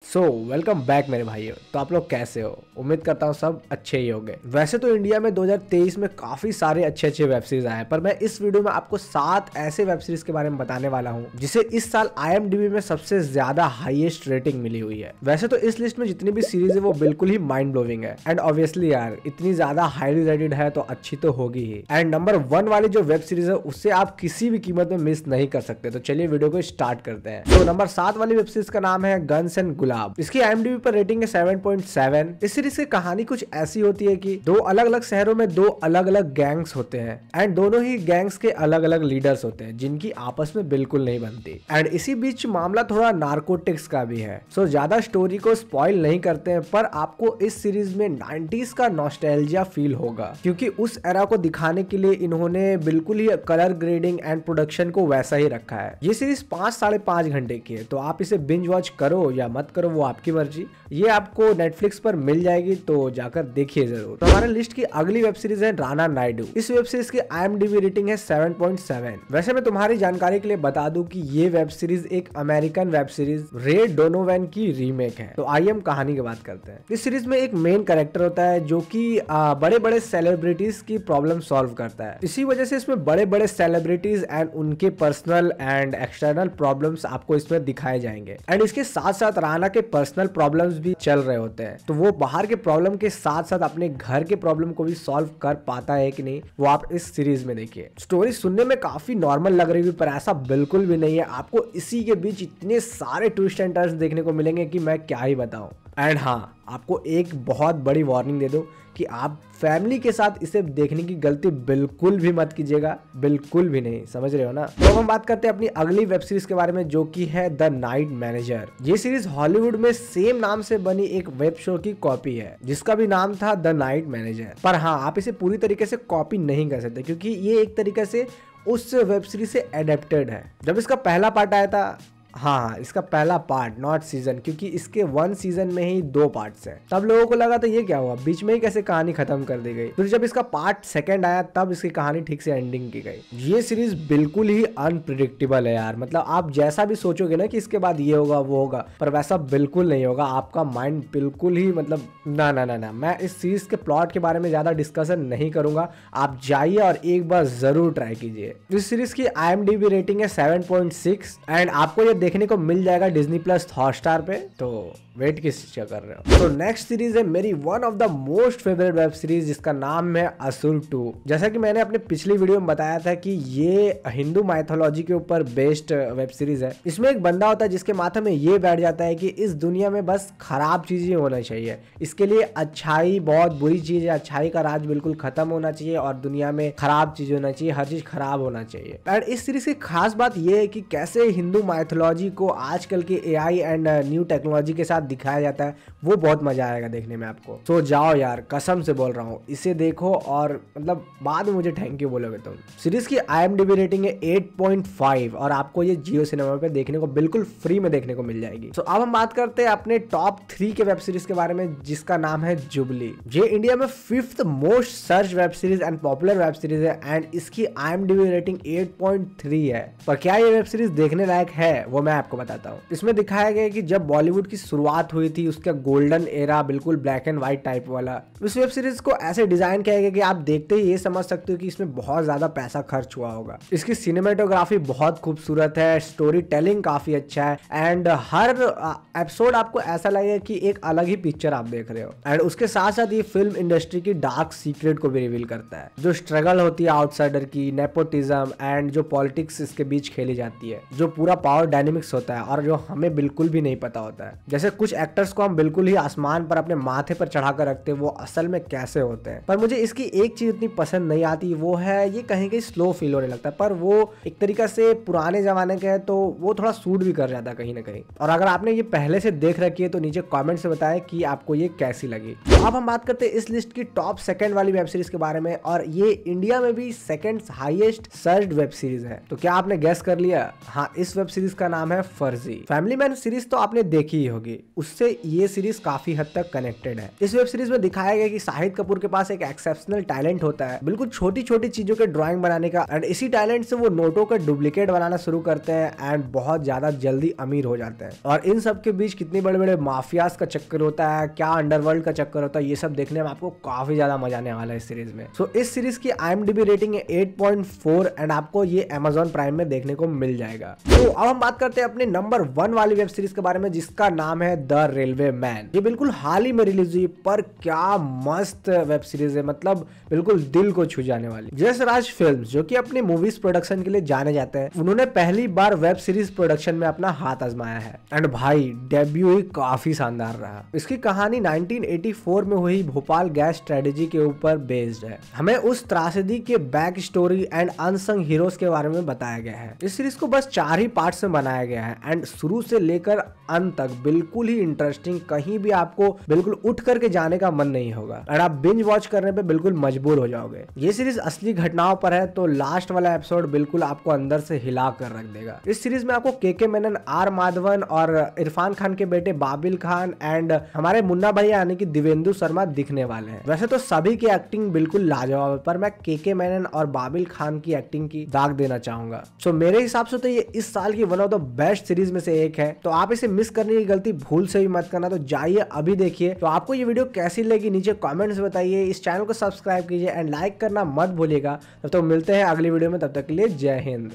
So welcome back मेरे भाइयों। तो आप लोग कैसे हो? उम्मीद करता हूँ सब अच्छे ही होंगे। वैसे तो इंडिया में 2023 में काफी सारे अच्छे वेब सीरीज आए, पर मैं इस वीडियो में आपको 7 ऐसे वेब सीरीज के बारे में बताने वाला हूँ जिसे इस साल IMDb में सबसे ज्यादा हाईएस्ट रेटिंग मिली हुई है। वैसे तो इस लिस्ट में जितनी भी सीरीज है वो बिल्कुल ही माइंड ब्लोइंग है, एंड ऑब्वियसली यार इतनी ज्यादा हाईली रेटेड है तो अच्छी तो होगी ही। एंड नंबर 1 वाली जो वेब सीरीज है उससे आप किसी भी कीमत में मिस नहीं कर सकते। तो चलिए वीडियो को स्टार्ट करते हैं। तो नंबर 7 वाली वेब सीरीज का नाम है गन्स एंड गुलाब। इसकी IMDb पर रेटिंग है 7.7। इस सीरीज की कहानी कुछ ऐसी होती है कि दो अलग अलग शहरों में दो अलग अलग गैंग्स होते हैं, एंड दोनों ही गैंग्स के अलग अलग लीडर्स होते हैं जिनकी आपस में बिल्कुल नहीं बनती। एंड इसी बीच मामला थोड़ा नार्कोटिक्स का भी है। सो ज्यादा स्टोरी को स्पॉइल नहीं करते हैं, पर आपको इस सीरीज में 90s का नॉस्टैल्जिया फील होगा, क्योंकि उस एरा को दिखाने के लिए इन्होंने बिल्कुल ही कलर ग्रेडिंग एंड प्रोडक्शन को वैसा ही रखा है। ये सीरीज 5-5.5 घंटे की है, तो आप इसे बिंज वॉच करो या मत करो वो आपकी मर्जी। ये आपको नेटफ्लिक्स पर मिल जाएगी, तो जाकर देखिए जरूर। तो हमारे लिस्ट की अगली वेब सीरीज है राणा नायडू। इस वेब सीरीज की IMDb रेटिंग है 7.7। वैसे मैं तुम्हारी जानकारी के लिए बता दूं कि ये वेब सीरीज एक अमेरिकन वेब सीरीज रे डोनोवन की रीमेक है। तो आइए हम कहानी की बात करते हैं। इस सीरीज में एक मेन कैरेक्टर होता है जो कि बड़े बड़े सेलिब्रिटीज की प्रॉब्लम सॉल्व करता है। इसी वजह से इसमें बड़े बड़े सेलिब्रिटीज एंड उनके पर्सनल एंड एक्सटर्नल प्रॉब्लम्स आपको इसमें दिखाए जाएंगे। एंड इसके साथ साथ राणा के पर्सनल प्रॉब्लम्स भी चल रहे होते हैं, तो वो बाहर के प्रॉब्लम के साथ साथ अपने घर के प्रॉब्लम को भी सॉल्व कर पाता है कि नहीं, वो आप इस सीरीज में देखिए। स्टोरी सुनने में काफी नॉर्मल लग रही है, पर ऐसा बिल्कुल भी नहीं है। आपको इसी के बीच इतने सारे ट्विस्ट एंड टर्न्स देखने को मिलेंगे कि मैं क्या ही बताऊं। एंड हाँ, आपको एक बहुत बड़ी वार्निंग दे दूं कि आप फैमिली के साथ इसे देखने की गलती बिल्कुल भी मत कीजिएगा, बिल्कुल भी नहीं, समझ रहे हो ना। तो हम बात करते हैं अपनी अगली वेब सीरीज के बारे में, जो कि है द नाइट मैनेजर। ये सीरीज हॉलीवुड में सेम नाम से बनी एक वेब शो की कॉपी है, जिसका भी नाम था द नाइट मैनेजर। पर हाँ, आप इसे पूरी तरीके से कॉपी नहीं कर सकते, क्योंकि ये एक तरीके से उस वेब सीरीज से एडेप्टेड है। जब इसका पहला पार्ट आया था, हाँ इसका पहला पार्ट नॉट सीजन, क्योंकि इसके 1 सीजन में ही 2 पार्ट्स हैं। तब लोगों को लगा था ये क्या हुआ, बीच में ही कैसे कहानी खत्म कर दी गई। फिर जब इसका पार्ट 2 आया तब इसकी कहानी ठीक से एंडिंग की गई। ये सीरीज बिल्कुल ही अनप्रिडिक्टेबल है यार। मतलब आप जैसा भी सोचोगे ना कि इसके बाद ये होगा वो होगा, पर वैसा बिल्कुल नहीं होगा। आपका माइंड बिल्कुल ही मतलब ना ना ना ना। मैं इस सीरीज के प्लॉट के बारे में ज्यादा डिस्कशन नहीं करूंगा, आप जाइए और एक बार जरूर ट्राई कीजिए। इस सीरीज की IMDb रेटिंग है 7.6, एंड आपको ये देखने को मिल जाएगा Disney+ हॉटस्टार पे। तो वेट किस चीज का कर रहे हो? तो नेक्स्ट सीरीज है मेरी one of the most favourite web series, जिसका नाम है असुर 2। जैसा कि मैंने अपने पिछली वीडियो में बताया था कि ये हिंदू माइथोलॉजी के ऊपर बेस्ड वेब सीरीज है। इसमें एक बंदा होता है जिसके माथे में ये बैठ जाता है कि इस दुनिया में बस खराब चीजें होना चाहिए, इसके लिए अच्छाई बहुत बुरी चीज है, अच्छाई का राज बिल्कुल खत्म होना चाहिए और दुनिया में खराब चीज होना चाहिए, हर चीज खराब होना चाहिए। और इस सीरीज की खास बात यह है कि कैसे हिंदू माइथोलॉजी को आजकल के AI एंड न्यू टेक्नोलॉजी के साथ दिखाया जाता है, वो बहुत मजा आएगा देखने में आपको। तो जाओ यार, कसम से बोल रहा हूँ, इसे देखो और मतलब बाद में मुझे थैंक यू बोलोगे तुम। सीरीज की IMDb रेटिंग है 8.5, और आपको ये जियो सिनेमा पे देखने को बिल्कुल फ्री में देखने को मिल जाएगी। तो अब हम बात करते हैं अपने टॉप 3 के वेब सीरीज के बारे में, जिसका नाम है जुबली। ये इंडिया में 5th most search web series and popular web series है, एंड इसकी IMDb रेटिंग 8.3 है। पर क्या ये वेब सीरीज देखने लायक है, वो मैं आपको बताता हूँ। इसमें दिखाया गया है कि जब बॉलीवुड की शुरुआत हुई थी, उसका गोल्डन एरा, बिल्कुल ब्लैक एंड व्हाइट टाइप वाला। इस वेब सीरीज को ऐसे डिजाइन किया गया कि आप देखते ही ये समझ सकते हो कि इसमें बहुत ज्यादा पैसा खर्च हुआ होगा। इसकी सिनेमेटोग्राफी बहुत खूबसूरत है, स्टोरी टेलिंग काफी अच्छा है, एंड हर एपिसोड आपको ऐसा लगेगा कि एक अलग ही पिक्चर आप देख रहे हो। एंड उसके साथ साथ ये फिल्म इंडस्ट्री की डार्क सीक्रेट को भी रिवील करता है, जो स्ट्रगल होती है आउटसाइडर की, नेपोटिज्म एंड जो पॉलिटिक्स इसके बीच खेली जाती है, जो पूरा पावर डायनेमिक्स होता है और जो हमें बिल्कुल भी नहीं पता होता है। जैसे कुछ एक्टर्स को हम बिल्कुल ही आसमान पर अपने माथे पर चढ़ा कर रखते हैं, वो असल में कैसे होते हैं। पर मुझे इसकी एक चीज इतनी पसंद नहीं आती, वो है ये कहीं कहीं स्लो फील होने लगता है, पर वो एक तरीका से पुराने जमाने का है, तो वो थोड़ा सूट भी कर जाता है कहीं ना कहीं। और अगर आपने ये पहले से देख रखी है तो नीचे कमेंट से बताएं कि आपको ये कैसी लगी। तो अब हम बात करते हैं इस लिस्ट की टॉप 2 वाली वेब सीरीज के बारे में, और ये इंडिया में भी 2nd highest searched web series है। तो क्या आपने गेस कर लिया? हाँ, इस वेब सीरीज का नाम है फर्जी। फैमिली मैन सीरीज तो आपने देखी ही होगी, उससे ये सीरीज काफी हद तक कनेक्टेड है। इस वेब सीरीज में दिखाया गया कि शाहिद कपूर के पास एक एक्सेप्शनल टैलेंट होता है, बिल्कुल छोटी छोटी चीजों के ड्राइंग बनाने का, एंड इसी टैलेंट से वो नोटों का डुप्लीकेट बनाना शुरू करते हैं एंड बहुत ज्यादा जल्दी अमीर हो जाते हैं। और इन सब के बीच कितने बड़े बड़े माफियाज का चक्कर होता है, क्या अंडरवर्ल्ड का चक्कर होता है, ये सब देखने में आपको काफी ज्यादा मजा आने वाला है इस सीरीज में। सो इस सीरीज की IMDb रेटिंग है 8.4 एंड आपको ये Amazon प्राइम में देखने को मिल जाएगा। तो अब हम बात करते हैं अपने नंबर 1 वाली वेब सीरीज के बारे में, जिसका नाम है द रेलवे मैन। ये बिल्कुल हाल ही में रिलीज हुई, पर क्या मस्त वेब सीरीज है, मतलब बिल्कुल दिल को छू जाने वाली। यश राज फिल्म्स, जो कि अपनी मूवीज प्रोडक्शन के लिए जाने जाते हैं, उन्होंने पहली बार वेब सीरीज प्रोडक्शन में अपना हाथ आजमाया है एंड भाई डेब्यू ही काफी शानदार रहा। इसकी कहानी 1984 में हुई भोपाल गैस ट्रेजेडी के ऊपर बेस्ड है। हमें उस त्रासदी के back story and unsung heroes के बारे में बताया गया है। इस सीरीज को बस 4 ही पार्ट्स में बनाया गया है एंड शुरू से लेकर अंत तक बिल्कुल ही इंटरेस्टिंग, कहीं भी आपको बिल्कुल उठ करके जाने का मन नहीं होगा और आप बिंज वॉच करने पे बिल्कुल मजबूर हो जाओगे। ये सीरीज असली घटनाओं पर है, तो लास्ट वाला एपिसोड बिल्कुल आपको अंदर से हिला कर रख देगा। इस सीरीज में आपको के मेनन, आर माधवन और इरफान खान के बेटे बाबिल खान एंड हमारे मुन्ना भैया यानी कि दिवेंदु शर्मा दिखने वाले हैं। वैसे तो सभी की एक्टिंग बिल्कुल लाजवाब है, पर मैं के मेनन और बाबिल खान की एक्टिंग की दाग देना चाहूंगा। सो मेरे हिसाब से तो ये इस साल की one of the best series में से एक है, तो आप इसे मिस करने की गलती भूल से भी मत करना। तो जाइए अभी देखिए। तो आपको ये वीडियो कैसी लगी नीचे कमेंट्स बताइए, इस चैनल को सब्सक्राइब कीजिए एंड लाइक करना मत भूलिएगा। तब तक मिलते हैं अगली वीडियो में, तब तक के लिए जय हिंद।